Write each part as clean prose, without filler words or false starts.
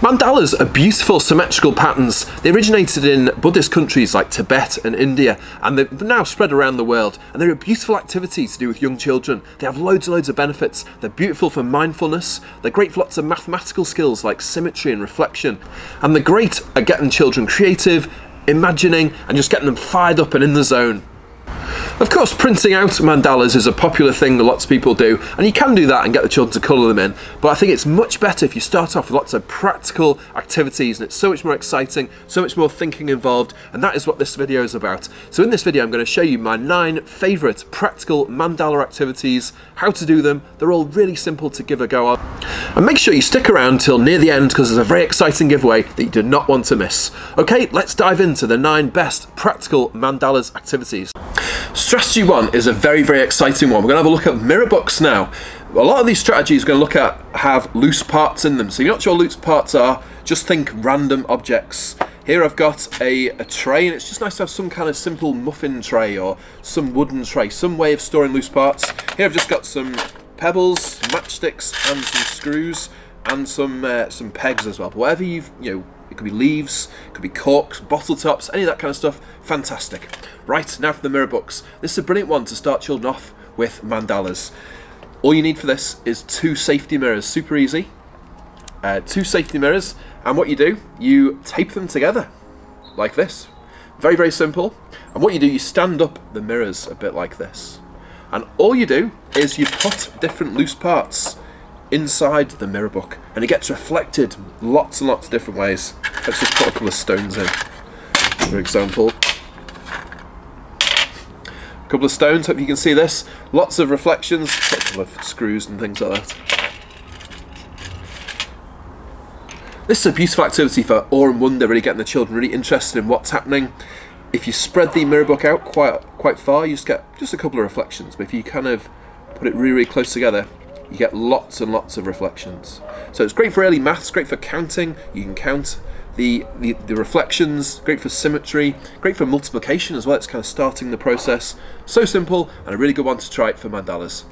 Mandalas are beautiful symmetrical patterns. They originated in Buddhist countries like Tibet and India, and they're now spread around the world. And they're a beautiful activity to do with young children. They have loads and loads of benefits. They're beautiful for mindfulness. They're great for lots of mathematical skills like symmetry and reflection. And they're great at getting children creative, imagining, and just getting them fired up and in the zone. Of course, printing out mandalas is a popular thing that lots of people do, and you can do that and get the children to colour them in, but I think it's much better if you start off with lots of practical activities, and it's so much more exciting, so much more thinking involved, and that is what this video is about. So in this video I'm going to show you my 9 favourite practical mandala activities, how to do them. They're all really simple to give a go on. And make sure you stick around till near the end because there's a very exciting giveaway that you do not want to miss. Okay, let's dive into the 9 best practical mandalas activities. Strategy 1 is a very, very exciting one. We're going to have a look at mirror books now. A lot of these strategies we're going to look at have loose parts in them. So if you're not sure what loose parts are, just think random objects. Here I've got a tray, and it's just nice to have some kind of simple muffin tray or some wooden tray, some way of storing loose parts. Here I've just got some pebbles, matchsticks, and some screws, and some pegs as well. But whatever it could be leaves, it could be corks, bottle tops, any of that kind of stuff. Fantastic. Right, now for the mirror books. This is a brilliant one to start children off with mandalas. All you need for this is 2 safety mirrors, super easy. 2 safety mirrors, and what you do, you tape them together like this. Very, very simple. And what you do, you stand up the mirrors a bit like this. And all you do is you put different loose parts inside the mirror book, and it gets reflected lots and lots of different ways. Let's just put a couple of stones in, for example. A couple of stones, hope you can see this. Lots of reflections, a couple of screws and things like that. This is a beautiful activity for awe and wonder, really getting the children really interested in what's happening. If you spread the mirror book out quite far, you just get just a couple of reflections, but if you kind of put it really, really close together, you get lots and lots of reflections. So it's great for early maths, great for counting. You can count the reflections, great for symmetry, great for multiplication as well. It's kind of starting the process. So simple, and a really good one to try it for mandalas.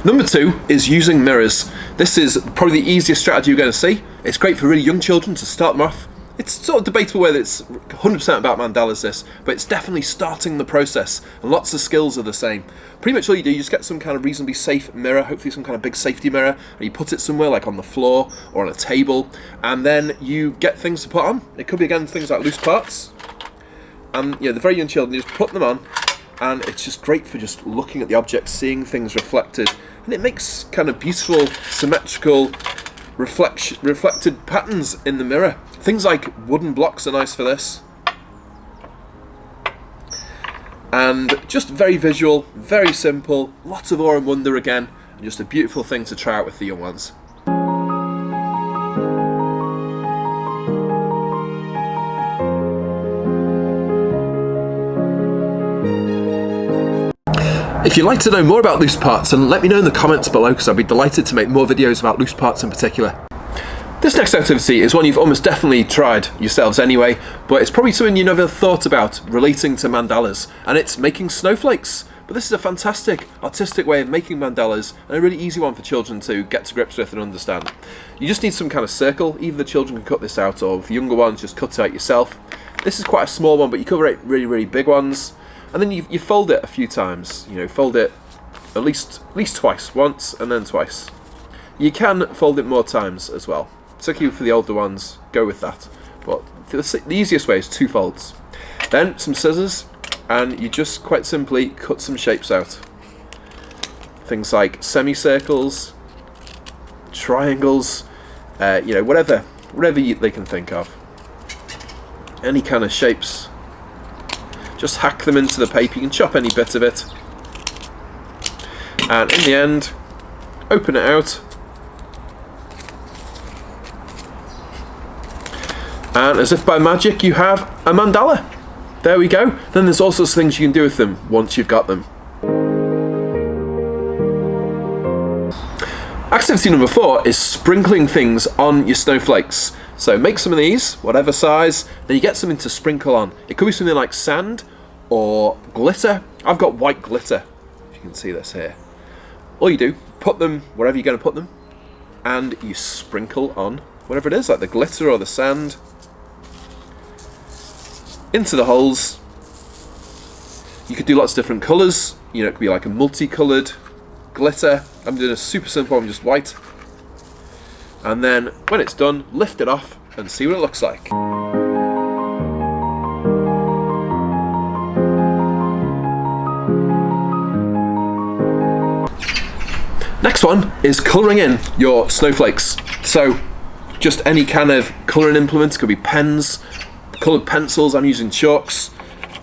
Number 2 is using mirrors. This is probably the easiest strategy you're going to see. It's great for really young children to start them off. It's sort of debatable whether it's 100% about mandalas this, but it's definitely starting the process, and lots of skills are the same. Pretty much all you do, you just get some kind of reasonably safe mirror, hopefully some kind of big safety mirror, and you put it somewhere like on the floor or on a table, and then you get things to put on. It could be, again, things like loose parts. And the very young children, you just put them on, and it's just great for just looking at the objects, seeing things reflected, and it makes kind of beautiful, symmetrical, reflected patterns in the mirror. Things like wooden blocks are nice for this. And just very visual, very simple, lots of awe and wonder again, and just a beautiful thing to try out with the young ones. If you'd like to know more about loose parts, then let me know in the comments below, because I'd be delighted to make more videos about loose parts in particular. This next activity is one you've almost definitely tried yourselves anyway, but it's probably something you never thought about relating to mandalas, and it's making snowflakes. But this is a fantastic artistic way of making mandalas, and a really easy one for children to get to grips with and understand. You just need some kind of circle. Either the children can cut this out, or with the younger ones, just cut it out yourself. This is quite a small one, but you could create really, really big ones. And then you fold it a few times. Fold it at least twice. Once and then twice. You can fold it more times as well. Particularly for the older ones, go with that. But the easiest way is 2 folds. Then some scissors, and you just quite simply cut some shapes out. Things like semicircles, triangles, whatever they can think of. Any kind of shapes. Just hack them into the paper. You can chop any bit of it. And in the end, open it out. And as if by magic, you have a mandala. There we go. Then there's all sorts of things you can do with them once you've got them. Activity number 4 is sprinkling things on your snowflakes. So make some of these, whatever size, then you get something to sprinkle on. It could be something like sand, or glitter. I've got white glitter, if you can see this here. All you do, put them wherever you're going to put them, and you sprinkle on whatever it is, like the glitter or the sand, into the holes. You could do lots of different colours, you know, it could be like a multicoloured glitter. I'm doing a super simple one, just white. And then when it's done, lift it off and see what it looks like. Next one is colouring in your snowflakes. So just any kind of colouring implements, could be pens, coloured pencils. I'm using chalks,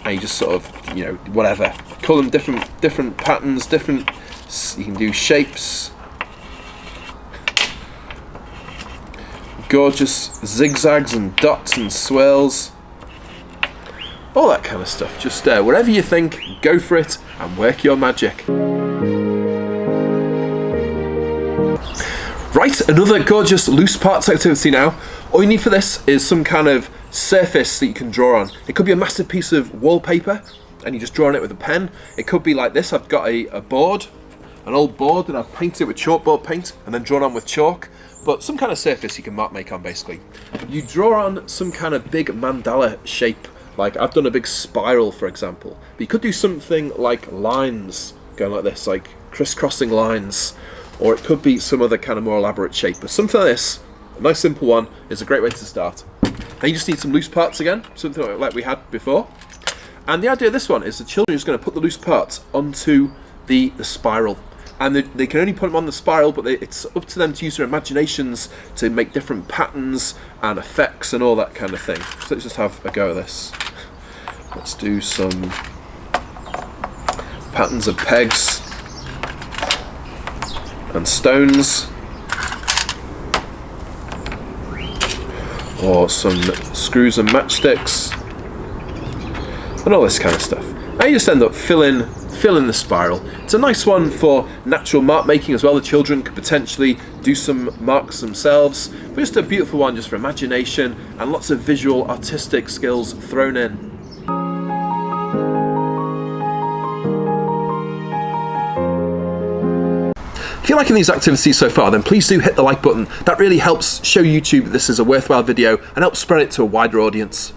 and you just sort of, you know, whatever. Colour them different patterns, different. You can do shapes, gorgeous zigzags and dots and swirls, all that kind of stuff. Just whatever you think, go for it and work your magic. Right, another gorgeous loose parts activity now. All you need for this is some kind of surface that you can draw on. It could be a massive piece of wallpaper and you just draw on it with a pen. It could be like this. I've got a board, an old board, and I've painted it with chalkboard paint and then drawn on with chalk. But some kind of surface you can make on, basically. You draw on some kind of big mandala shape. Like I've done a big spiral, for example. But you could do something like lines going like this, like crisscrossing lines. Or it could be some other kind of more elaborate shape. But something like this, a nice simple one, is a great way to start. Then you just need some loose parts again, something like we had before. And the idea of this one is the children are just going to put the loose parts onto the spiral. And they can only put them on the spiral, but it's up to them to use their imaginations to make different patterns and effects and all that kind of thing. So let's just have a go at this. Let's do some patterns of pegs and stones, or some screws and matchsticks, and all this kind of stuff. And you just end up filling the spiral. It's a nice one for natural mark making as well. The children could potentially do some marks themselves, but just a beautiful one just for imagination and lots of visual artistic skills thrown in. If you're liking these activities so far, then please do hit the like button. That really helps show YouTube that this is a worthwhile video and helps spread it to a wider audience.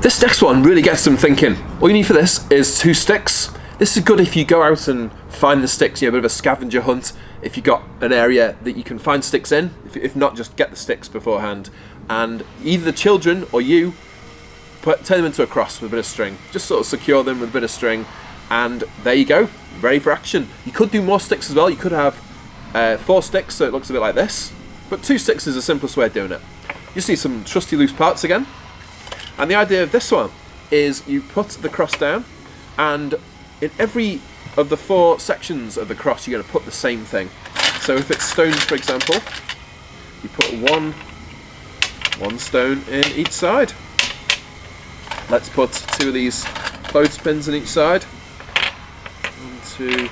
This next one really gets them thinking. All you need for this is 2 sticks. This is good if you go out and find the sticks, you know, a bit of a scavenger hunt. If you've got an area that you can find sticks in, if not, just get the sticks beforehand. And either the children or you turn them into a cross with a bit of string. Just sort of secure them with a bit of string, and there you go, ready for action. You could do more sticks as well. You could have 4 sticks, so it looks a bit like this, but 2 sticks is the simplest way of doing it. You just need some trusty loose parts again, and the idea of this one is you put the cross down, and in every of the 4 sections of the cross you're going to put the same thing. So if it's stones, for example, you put one stone in each side. Let's put 2 of these clothespins in each side. 1, 2.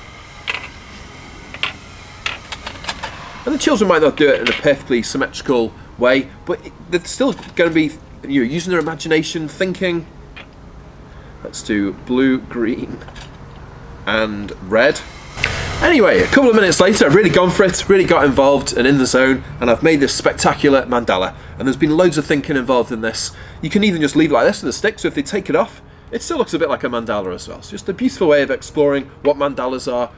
And the children might not do it in a perfectly symmetrical way, but they're still going to be, you know, using their imagination, thinking. Let's do blue, green, and red. Anyway, a couple of minutes later, I've really gone for it, really got involved and in the zone, and I've made this spectacular mandala. And there's been loads of thinking involved in this. You can even just leave it like this with a stick, so if they take it off, it still looks a bit like a mandala as well. It's just a beautiful way of exploring what mandalas are.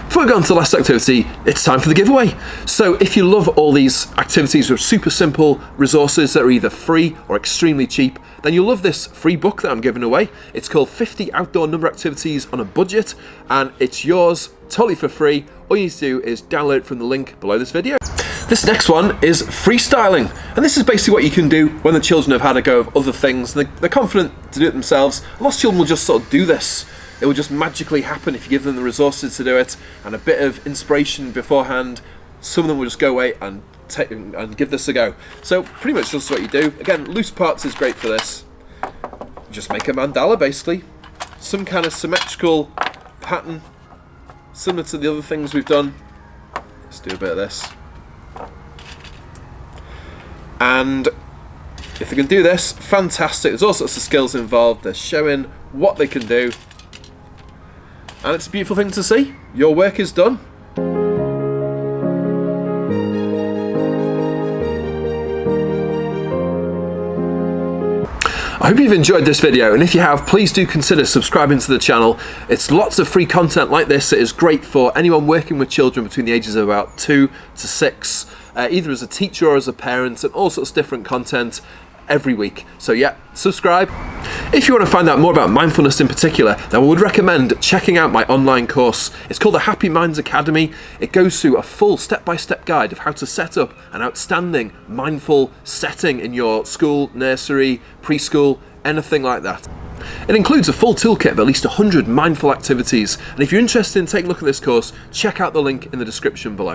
Before we go on to the last activity, it's time for the giveaway. So if you love all these activities with super simple resources that are either free or extremely cheap, then you'll love this free book that I'm giving away. It's called 50 Outdoor Number Activities on a Budget, and it's yours totally for free. All you need to do is download it from the link below this video. This next one is freestyling, and this is basically what you can do when the children have had a go of other things. They're confident to do it themselves. Lots of children will just sort of do this. It will just magically happen if you give them the resources to do it and a bit of inspiration beforehand. Some of them will just go away and give this a go. So pretty much just what you do. Again, loose parts is great for this. Just make a mandala basically. Some kind of symmetrical pattern, similar to the other things we've done. Let's do a bit of this. And if they can do this, fantastic. There's all sorts of skills involved. They're showing what they can do. And it's a beautiful thing to see. Your work is done. I hope you've enjoyed this video, and if you have, please do consider subscribing to the channel. It's lots of free content like this. It is great for anyone working with children between the ages of about 2 to 6, either as a teacher or as a parent, and all sorts of different content every week. So yeah, subscribe. If you want to find out more about mindfulness in particular, then I would recommend checking out my online course. It's called the Happy Minds Academy. It goes through a full step-by-step guide of how to set up an outstanding mindful setting in your school, nursery, preschool, anything like that. It includes a full toolkit of at least 100 mindful activities, and if you're interested in taking a look at this course, check out the link in the description below.